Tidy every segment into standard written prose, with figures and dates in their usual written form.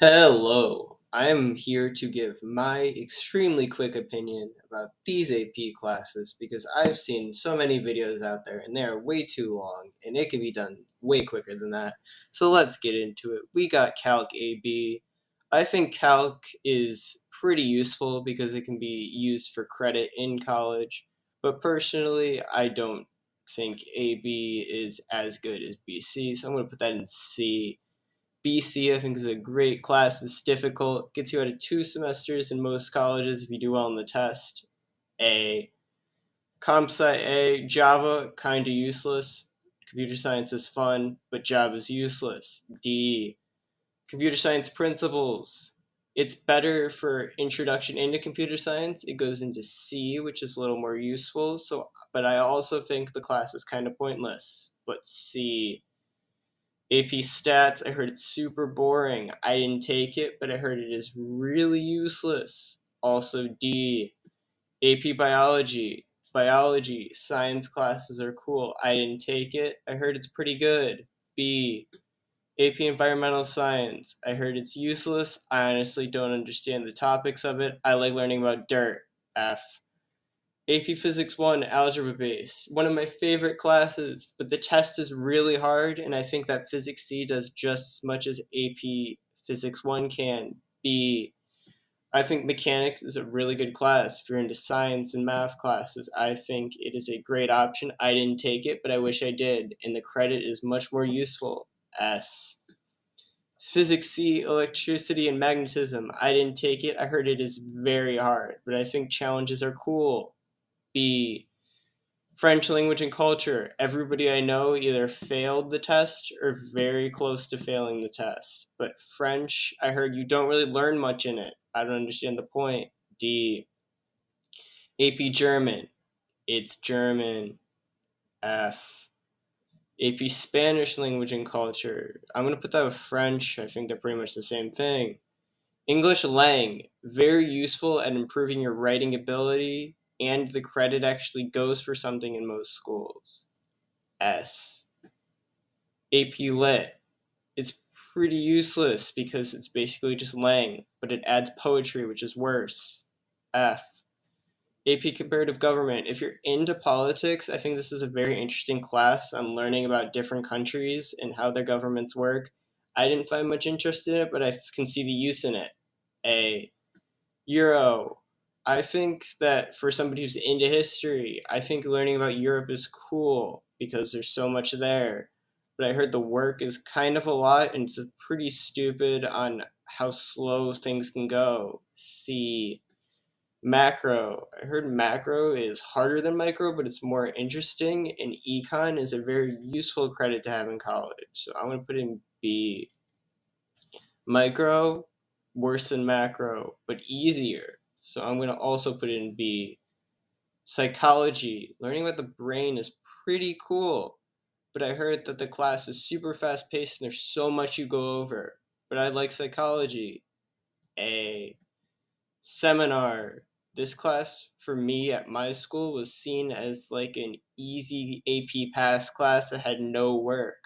Hello, I'm here to give my extremely quick opinion about these AP classes because I've seen so many videos out there and they are way too long and it can be done way quicker than that. So let's get into it. We got Calc AB. I think Calc is pretty useful because it can be used for credit in college, but personally, I don't think AB is as good as BC, so I'm going to put that in C. BC, I think, is a great class. It's difficult. Gets you out of 2 semesters in most colleges if you do well on the test. A. Comp Sci A. Java, kind of useless. Computer science is fun, but Java is useless. D. Computer science principles. It's better for introduction into computer science. It goes into C, which is a little more useful. But I also think the class is kind of pointless. But C. AP Stats, I heard it's super boring. I didn't take it, but I heard it is really useless. Also D. AP Biology. Biology, science classes are cool. I didn't take it. I heard it's pretty good. B. AP Environmental Science. I heard it's useless. I honestly don't understand the topics of it. I like learning about dirt. F. AP Physics 1 Algebra Base, one of my favorite classes, but the test is really hard, and I think that Physics C does just as much as AP Physics 1 can. B. I think Mechanics is a really good class. If you're into science and math classes, I think it is a great option. I didn't take it, but I wish I did, and the credit is much more useful. S. Physics C, Electricity and Magnetism. I didn't take it. I heard it is very hard, but I think challenges are cool. B. French language and culture. Everybody I know either failed the test or very close to failing the test. But French, I heard you don't really learn much in it. I don't understand the point. D. AP German. It's German. F. AP Spanish language and culture. I'm going to put that with French. I think they're pretty much the same thing. English Lang, very useful at improving your writing ability, and the credit actually goes for something in most schools. S. AP Lit. It's pretty useless because it's basically just Lang, but it adds poetry, which is worse. F. AP Comparative Government. If you're into politics, I think this is a very interesting class on learning about different countries and how their governments work. I didn't find much interest in it, but I can see the use in it. A. Euro. I think that for somebody who's into history, I think learning about Europe is cool because there's so much there. But I heard the work is kind of a lot and it's pretty stupid on how slow things can go. C. Macro. I heard macro is harder than micro, but it's more interesting, and econ is a very useful credit to have in college. So I'm going to put in B. Micro, worse than macro, but easier. So I'm going to also put it in B. Psychology, learning about the brain is pretty cool, but I heard that the class is super fast paced and there's so much you go over. But I like psychology. A. Seminar. This class for me at my school was seen as like an easy AP pass class that had no work,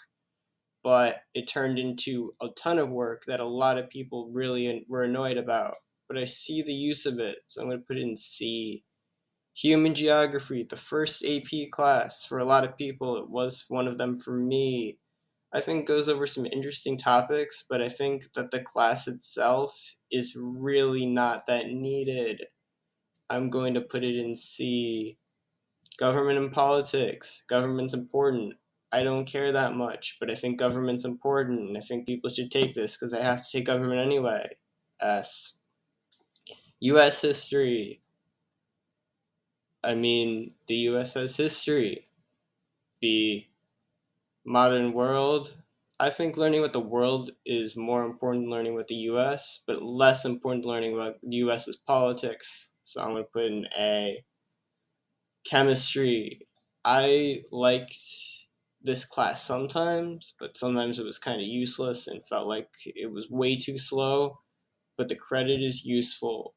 but it turned into a ton of work that a lot of people really were annoyed about. But I see the use of it, so I'm going to put it in C. Human geography, the first AP class for a lot of people. It was one of them for me. I think goes over some interesting topics, but I think that the class itself is really not that needed. I'm going to put it in C. Government and politics. Government's important. I don't care that much, but I think government's important, and I think people should take this because they have to take government anyway. S. U.S. history. I mean, the U.S. has history. B. Modern world. I think learning about the world is more important than learning about the U.S., but less important than learning about the U.S.'s politics. So I'm going to put in A. Chemistry. I liked this class sometimes, but sometimes it was kind of useless and felt like it was way too slow, but the credit is useful.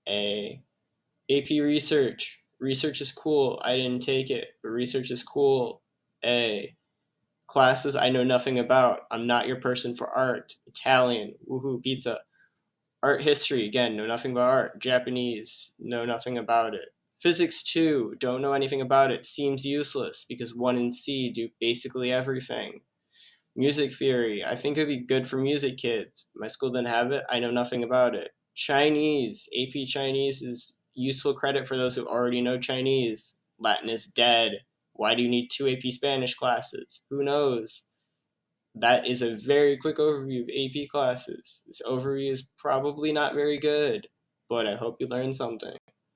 A. AP Research. Research is cool. I didn't take it, but research is cool. A. Classes I know nothing about. I'm not your person for art. Italian, woohoo, pizza. Art history, again, know nothing about art. Japanese, know nothing about it. Physics 2, don't know anything about it. Seems useless because 1 and C do basically everything. Music theory, I think it'd be good for music kids. My school didn't have it, I know nothing about it. Chinese, AP Chinese is useful credit for those who already know Chinese. Latin is dead. Why do you need 2 AP Spanish classes? Who knows? That is a very quick overview of AP classes. This overview is probably not very good, but I hope you learned something.